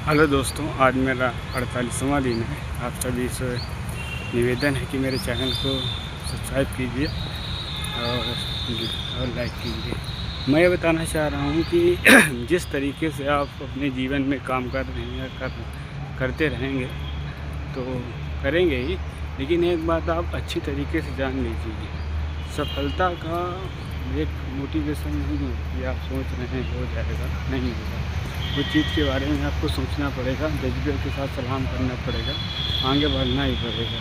Hello दोस्तों, आज मेरा 48वां दिन है। आप सभी से निवेदन है कि मेरे चैनल को सब्सक्राइब कीजिए और लाइक कीजिए। मैं ये बताना चाह रहा हूँ कि जिस तरीके से आप अपने जीवन में काम कर रहे हैं करते रहेंगे तो करेंगे ही, लेकिन एक बात आप अच्छी तरीके से जान लीजिए, सफलता का एक मोटिवेशन नहीं है कि आप सोच रहे हैं हो जाएगा, नहीं होगा। उस चीज़ के बारे में आपको सोचना पड़ेगा, जज्बे के साथ सलाम करना पड़ेगा, आगे बढ़ना ही पड़ेगा,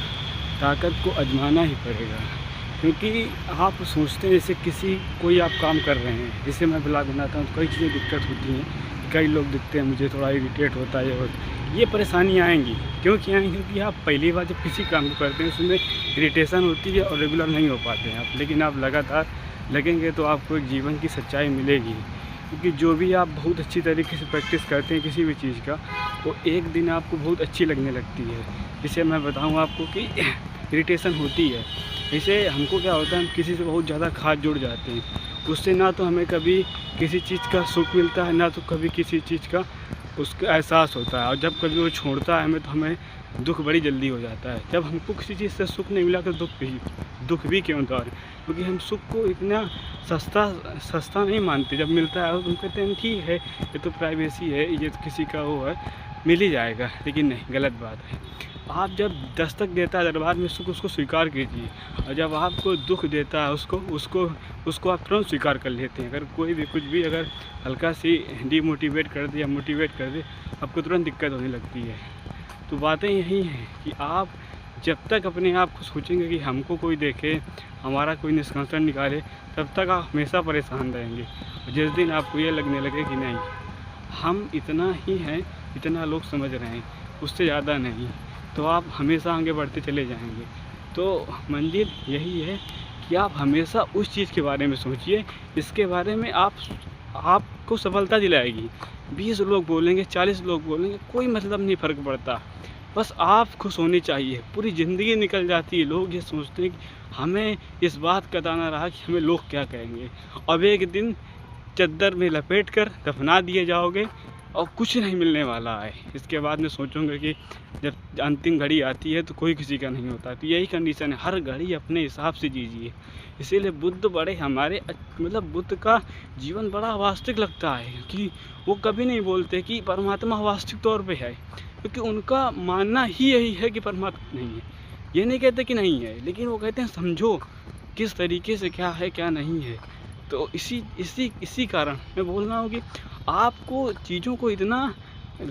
ताकत को आजमाना ही पड़ेगा। क्योंकि आप सोचते हैं जैसे कोई आप काम कर रहे हैं, जैसे मैं ब्लॉग बनाता हूँ तो कई चीज़ें दिक्कत होती हैं, कई लोग दिखते हैं, मुझे थोड़ा इरिटेट होता है और ये परेशानियाँ आएंगी। क्यों आएंगी? क्योंकि आप पहली बार जब किसी काम को करते हैं उसमें इरिटेशन होती है और रेगुलर नहीं हो पाते हैं आप, लेकिन आप लगातार लगेंगे तो आपको एक जीवन की सच्चाई मिलेगी। क्योंकि जो भी आप बहुत अच्छी तरीके से प्रैक्टिस करते हैं किसी भी चीज़ का, वो एक दिन आपको बहुत अच्छी लगने लगती है। जैसे मैं बताऊं आपको कि इरिटेशन होती है, जैसे हमको क्या होता है, हम किसी से बहुत ज़्यादा खास जुड़ जाते हैं, उससे ना तो हमें कभी किसी चीज़ का सुख मिलता है, ना तो कभी किसी चीज़ का उसका एहसास होता है। और जब कभी वो छोड़ता है हमें तो हमें दुख बड़ी जल्दी हो जाता है। जब हमको किसी चीज़ से सुख नहीं मिला तो दुख भी क्यों था, क्योंकि हम सुख को इतना सस्ता नहीं मानते। जब मिलता है तो हम कहते हैं ठीक है, ये तो प्राइवेसी है, ये तो किसी का वो है, मिल ही जाएगा। लेकिन नहीं, गलत बात है। आप जब दस्तक देता है दरबार में सुख, उसको स्वीकार कीजिए। और जब आपको दुख देता है उसको आप तुरंत स्वीकार कर लेते हैं। अगर कोई भी कुछ भी अगर हल्का सी डीमोटिवेट कर दे या मोटिवेट कर दे, आपको तुरंत दिक्कत होने लगती है। तो बातें यही हैं कि आप जब तक अपने आप को सोचेंगे कि हमको कोई देखे, हमारा कोई निष्कासन निकाले, तब तक आप हमेशा परेशान रहेंगे। और जिस दिन आपको ये लगने लगे कि नहीं, हम इतना ही हैं, इतना लोग समझ रहे हैं, उससे ज़्यादा नहीं, तो आप हमेशा आगे बढ़ते चले जाएंगे। तो मंजिल यही है कि आप हमेशा उस चीज़ के बारे में सोचिए, इसके बारे में आपको सफलता दिलाएगी। 20 लोग बोलेंगे, 40 लोग बोलेंगे, कोई मतलब नहीं, फ़र्क पड़ता। बस आप खुश होनी चाहिए। पूरी ज़िंदगी निकल जाती है, लोग ये सोचते हैं कि हमें इस बात का दाना रहा कि हमें लोग क्या कहेंगे। अब एक दिन चद्दर में लपेट कर दफना दिए जाओगे और कुछ नहीं मिलने वाला है। इसके बाद में सोचूंगा कि जब अंतिम घड़ी आती है तो कोई किसी का नहीं होता। तो यही कंडीशन है, हर घड़ी अपने हिसाब से जीजिए। इसीलिए बुद्ध बड़े हमारे मतलब बुद्ध का जीवन बड़ा वास्तविक लगता है कि वो कभी नहीं बोलते कि परमात्मा वास्तविक तौर पे है, क्योंकि उनका मानना ही यही है कि परमात्मा नहीं है। ये नहीं कहते कि नहीं है, लेकिन वो कहते हैं समझो किस तरीके से क्या है क्या नहीं है। तो इसी कारण मैं बोल रहा हूँ कि आपको चीज़ों को इतना